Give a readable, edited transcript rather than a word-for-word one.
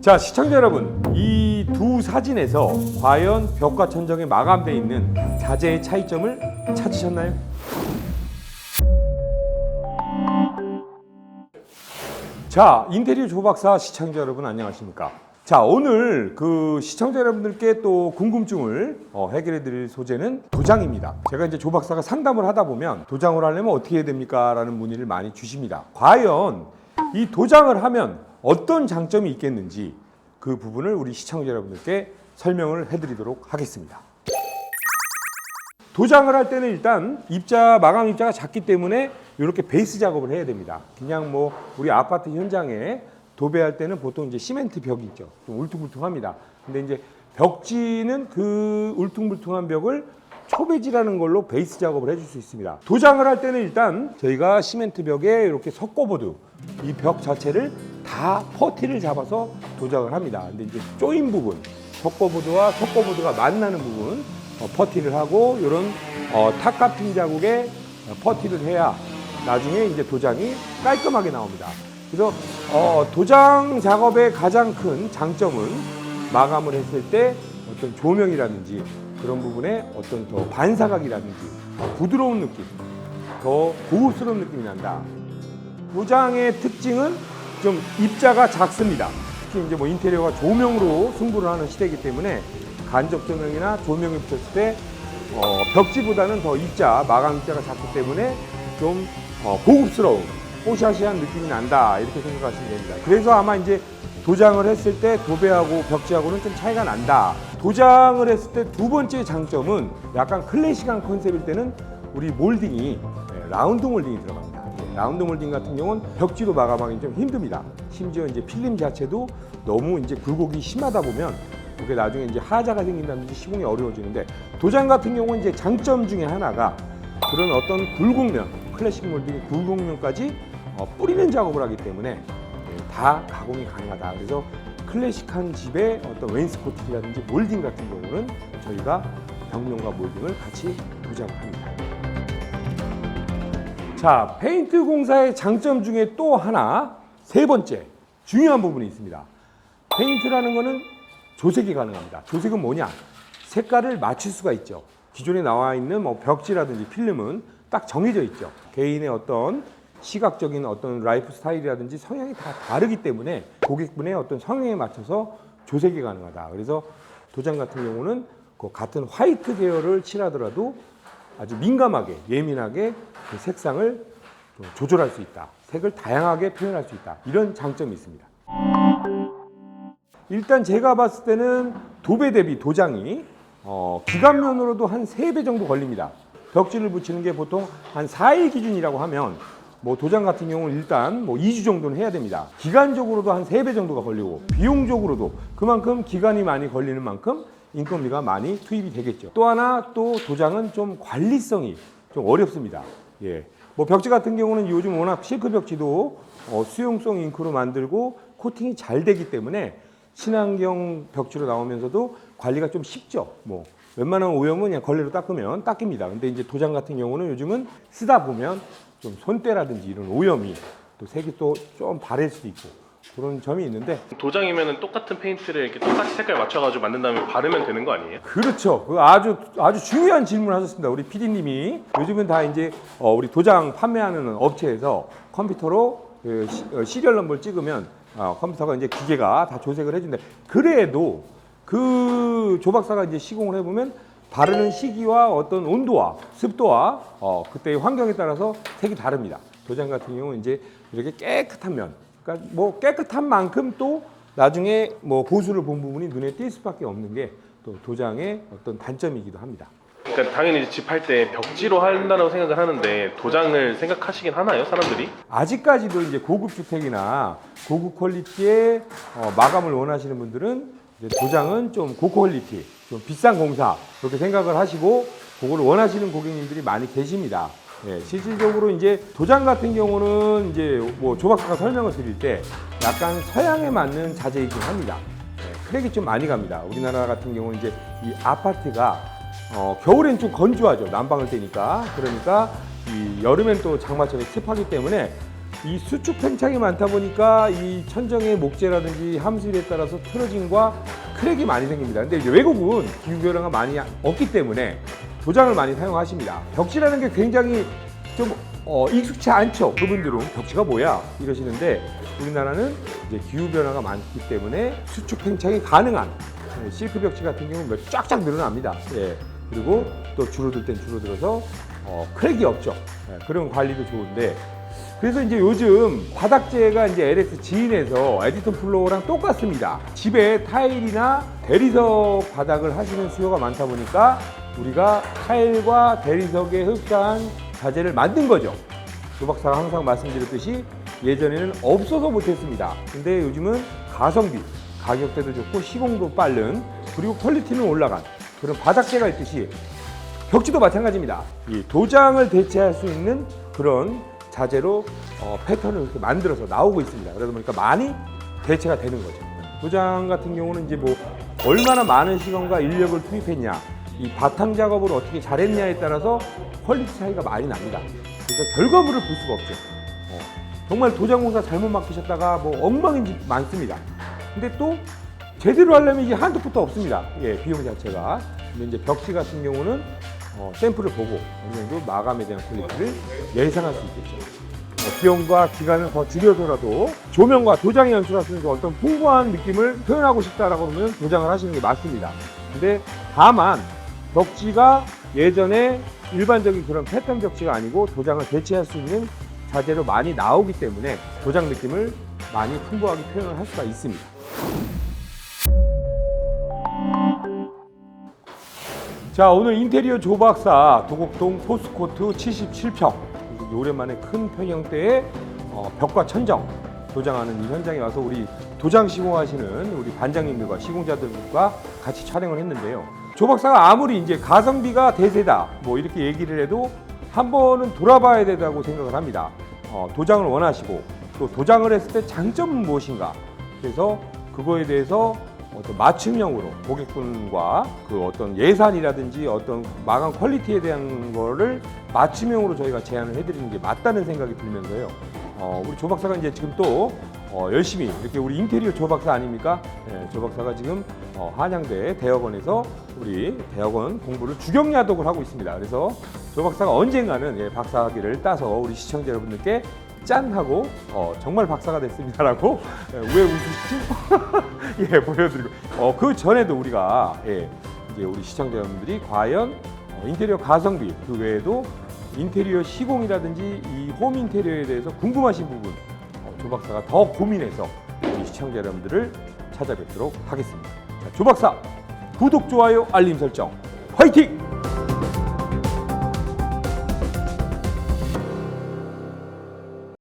자, 시청자 여러분, 이 두 사진에서 과연 벽과 천정에 마감되어 있는 자재의 차이점을 찾으셨나요? 자, 인테리어 조박사 시청자 여러분 안녕하십니까? 자, 오늘 그 시청자 여러분들께 또 궁금증을 해결해 드릴 소재는 도장입니다. 제가 이제 조박사가 상담을 하다 보면 도장을 하려면 어떻게 해야 됩니까? 라는 문의를 많이 주십니다. 과연 이 도장을 하면 어떤 장점이 있겠는지 그 부분을 우리 시청자 여러분들께 설명을 해드리도록 하겠습니다. 도장을 할 때는 일단 마감 입자가 작기 때문에 이렇게 베이스 작업을 해야 됩니다. 그냥 뭐 우리 아파트 현장에 도배할 때는 보통 이제 시멘트 벽이 있죠. 좀 울퉁불퉁합니다. 근데 이제 벽지는 그 울퉁불퉁한 벽을 초배지라는 걸로 베이스 작업을 해줄 수 있습니다. 도장을 할 때는 일단 저희가 시멘트 벽에 이렇게 석고보드 이 벽 자체를 다 퍼티를 잡아서 도장을 합니다. 근데 이제 조인 부분, 석고보드와 석고보드가 만나는 부분 퍼티를 하고 이런 탑카핑 자국에 퍼티를 해야 나중에 이제 도장이 깔끔하게 나옵니다. 그래서 도장 작업의 가장 큰 장점은 마감을 했을 때 어떤 조명이라든지 그런 부분에 어떤 더 반사각이라든지 부드러운 느낌, 더 고급스러운 느낌이 난다. 도장의 특징은 좀 입자가 작습니다. 특히 이제 뭐 인테리어가 조명으로 승부를 하는 시대이기 때문에 간접 조명이나 조명이 붙였을 때 벽지보다는 더 마감 입자가 작기 때문에 좀 고급스러운 뽀샤시한 느낌이 난다 이렇게 생각하시면 됩니다. 그래서 아마 이제 도장을 했을 때 도배하고 벽지하고는 좀 차이가 난다. 도장을 했을 때 두 번째 장점은 약간 클래식한 컨셉일 때는 우리 몰딩이 라운드 몰딩이 들어갑니다. 라운드 몰딩 같은 경우는 벽지도 마감하기 좀 힘듭니다. 심지어 이제 필름 자체도 너무 이제 굴곡이 심하다 보면 그게 나중에 이제 하자가 생긴다든지 시공이 어려워지는데 도장 같은 경우는 이제 장점 중에 하나가 그런 어떤 굴곡면, 클래식 몰딩 굴곡면까지 뿌리는 작업을 하기 때문에 다 가공이 가능하다. 그래서 클래식한 집의 어떤 웨인스코팅이라든지 몰딩 같은 경우는 저희가 벽면과 몰딩을 같이 도장을 합니다. 자, 페인트 공사의 장점 중에 또 하나, 세 번째 중요한 부분이 있습니다. 페인트라는 거는 조색이 가능합니다. 조색은 뭐냐? 색깔을 맞출 수가 있죠. 기존에 나와 있는 뭐 벽지라든지 필름은 딱 정해져 있죠. 개인의 어떤 시각적인 어떤 라이프 스타일이라든지 성향이 다 다르기 때문에 고객분의 어떤 성향에 맞춰서 조색이 가능하다. 그래서 도장 같은 경우는 그 같은 화이트 계열을 칠하더라도 아주 민감하게, 예민하게 그 색상을 조절할 수 있다. 색을 다양하게 표현할 수 있다. 이런 장점이 있습니다. 일단 제가 봤을 때는 도배 대비 도장이 기간면으로도 한 3배 정도 걸립니다. 벽지를 붙이는 게 보통 한 4일 기준이라고 하면 뭐 도장 같은 경우는 일단 뭐 2주 정도는 해야 됩니다. 기간적으로도 한 3배 정도가 걸리고 비용적으로도 그만큼 기간이 많이 걸리는 만큼 인건비가 많이 투입이 되겠죠. 또 하나 또 도장은 좀 관리성이 좀 어렵습니다. 예. 뭐 벽지 같은 경우는 요즘 워낙 실크 벽지도 수용성 잉크로 만들고 코팅이 잘 되기 때문에 친환경 벽지로 나오면서도 관리가 좀 쉽죠. 뭐 웬만한 오염은 그냥 걸레로 닦으면 닦입니다. 근데 이제 도장 같은 경우는 요즘은 쓰다 보면 좀 손때라든지 이런 오염이 또 색이 또 좀 바를 수도 있고 그런 점이 있는데 도장이면 똑같은 페인트를 이렇게 똑같이 색깔 맞춰가지고 만든 다음에 바르면 되는 거 아니에요? 그렇죠. 그 아주 중요한 질문을 하셨습니다. 우리 PD님이 요즘은 다 이제 우리 도장 판매하는 업체에서 컴퓨터로 시리얼 넘버를 찍으면 컴퓨터가 이제 기계가 다 조색을 해준다. 그래도 그 조박사가 이제 시공을 해보면 바르는 시기와 어떤 온도와 습도와 그때의 환경에 따라서 색이 다릅니다. 도장 같은 경우는 이제 이렇게 깨끗한 면, 그러니까 뭐 깨끗한 만큼 또 나중에 뭐 보수를 본 부분이 눈에 띌 수밖에 없는 게 또 도장의 어떤 단점이기도 합니다. 그러니까 당연히 집 할 때 벽지로 한다고 생각을 하는데 도장을 생각하시긴 하나요, 사람들이? 아직까지도 이제 고급 주택이나 고급 퀄리티의 마감을 원하시는 분들은 이제 도장은 좀 고퀄리티, 좀 비싼 공사 그렇게 생각을 하시고 그걸 원하시는 고객님들이 많이 계십니다. 예, 실질적으로 이제 도장 같은 경우는 이제 뭐 조박사가 설명을 드릴 때 약간 서양에 맞는 자재이긴 합니다. 예, 크랙이 좀 많이 갑니다. 우리나라 같은 경우는 이제 이 아파트가 겨울엔 좀 건조하죠. 난방을 떼니까. 그러니까 이 여름엔 또 장마철에 습하기 때문에 이 수축 팽창이 많다 보니까 이 천정의 목재라든지 함수일에 따라서 틀어짐과 크랙이 많이 생깁니다. 근데 이제 외국은 기후 변화가 많이 없기 때문에 도장을 많이 사용하십니다. 벽지라는 게 굉장히 좀 익숙치 않죠. 그분들은 벽지가 뭐야 이러시는데 우리나라는 이제 기후 변화가 많기 때문에 수축 팽창이 가능한 실크 벽지 같은 경우는 쫙쫙 늘어납니다. 예. 그리고 또 줄어들 땐 줄어들어서 크랙이 없죠. 예. 그런 관리도 좋은데 그래서 이제 요즘 바닥재가 이제 LS 지인에서 에디톤 플로어랑 똑같습니다. 집에 타일이나 대리석 바닥을 하시는 수요가 많다 보니까 우리가 타일과 대리석에 흡사한 자재를 만든 거죠. 조 박사가 항상 말씀드렸듯이 예전에는 없어서 못했습니다. 근데 요즘은 가성비, 가격대도 좋고 시공도 빠른 그리고 퀄리티는 올라간 그런 바닥재가 있듯이 벽지도 마찬가지입니다. 이 도장을 대체할 수 있는 그런 자재로 패턴을 이렇게 만들어서 나오고 있습니다. 그러다 보니까 많이 대체가 되는 거죠. 도장 같은 경우는 이제 뭐 얼마나 많은 시간과 인력을 투입했냐, 이 바탕 작업을 어떻게 잘했냐에 따라서 퀄리티 차이가 많이 납니다. 그래서 결과물을 볼 수가 없죠. 정말 도장 공사 잘못 맡기셨다가 뭐 엉망인지 많습니다. 근데 또 제대로 하려면 이게 한도 끝도 없습니다. 예, 비용 자체가. 근데 이제 벽지 같은 경우는 샘플을 보고 어느 정도 마감에 대한 퀄리티를 예상할 수 있겠죠. 비용과 기간을 더 줄여서라도 조명과 도장에 연출할 수 있는 어떤 풍부한 느낌을 표현하고 싶다라고 하면 도장을 하시는 게 맞습니다. 근데 다만 벽지가 예전에 일반적인 그런 패턴 벽지가 아니고 도장을 대체할 수 있는 자재로 많이 나오기 때문에 도장 느낌을 많이 풍부하게 표현을 할 수가 있습니다. 자, 오늘 인테리어 조 박사 도곡동 포스코트 77평 오랜만에 큰 평형대에 벽과 천정 도장하는 이 현장에 와서 우리 도장 시공하시는 우리 반장님들과 시공자들과 같이 촬영을 했는데요. 조 박사가 아무리 이제 가성비가 대세다 뭐 이렇게 얘기를 해도 한 번은 돌아봐야 된다고 생각을 합니다. 도장을 원하시고 또 도장을 했을 때 장점은 무엇인가, 그래서 그거에 대해서 어떤 맞춤형으로 고객분과 그 어떤 예산이라든지 어떤 마감 퀄리티에 대한 거를 맞춤형으로 저희가 제안을 해드리는 게 맞다는 생각이 들면서요. 우리 조 박사가 이제 지금 또 열심히 이렇게 우리 인테리어 조 박사 아닙니까? 네, 조 박사가 지금 한양대 대학원에서 우리 대학원 공부를 주경야독을 하고 있습니다. 그래서 조 박사가 언젠가는 박사학위를 따서 우리 시청자 여러분들께 짠 하고 정말 박사가 됐습니다라고 왜 웃으시지? 예, 보여드리고 그 전에도 우리가 이제 우리 시청자 여러분들이 과연 인테리어 가성비 그 외에도 인테리어 시공이라든지 이 홈 인테리어에 대해서 궁금하신 부분 조 박사가 더 고민해서 우리 시청자 여러분들을 찾아뵙도록 하겠습니다. 자, 조 박사 구독, 좋아요, 알림 설정 화이팅!